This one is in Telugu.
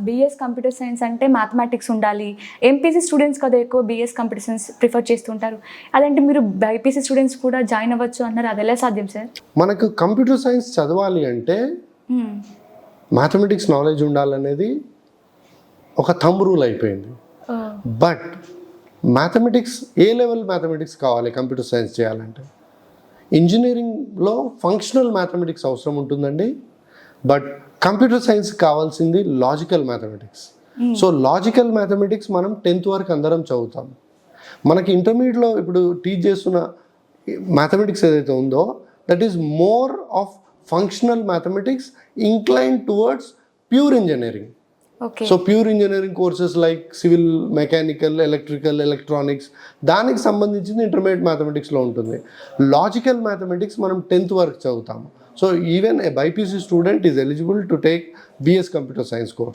బీఎస్ కంప్యూటర్ సైన్స్ అంటే మ్యాథమెటిక్స్ ఉండాలి, ఎంపీసీ స్టూడెంట్స్ కదా ఎక్కువ బీఎస్ కంప్యూటర్ సైన్స్ ప్రిఫర్ చేస్తుంటారు, అదంటే మీరు బైపీసీ స్టూడెంట్స్ కూడా జాయిన్ అవ్వచ్చు అన్నారు, అది ఎలా సాధ్యం సార్? మనకు కంప్యూటర్ సైన్స్ చదవాలి అంటే మ్యాథమెటిక్స్ నాలెడ్జ్ ఉండాలనేది ఒక థంబ్ రూల్ అయిపోయింది. But mathematics A level mathematics కావాలి కంప్యూటర్ సైన్స్ చేయాలంటే? ఇంజనీరింగ్లో ఫంక్షనల్ మ్యాథమెటిక్స్ అవసరం ఉంటుందండి, బట్ కంప్యూటర్ సైన్స్ కావాల్సింది logical mathematics. So logical mathematics మనం 10th వరకు అందరం చదువుతాం. మనకి ఇంటర్మీడియట్లో ఇప్పుడు టీచ్ చేస్తున్న మ్యాథమెటిక్స్ ఏదైతే ఉందో that is more of functional mathematics inclined towards pure engineering. So pure engineering courses like civil, mechanical, electrical, electronics, దానికి సంబంధించింది ఇంటర్మీడియట్ మ్యాథమెటిక్స్లో ఉంటుంది. లాజికల్ మ్యాథమెటిక్స్ మనం 10th వరకు చదువుతాము. So even a BiPC student is eligible to take BS computer science course.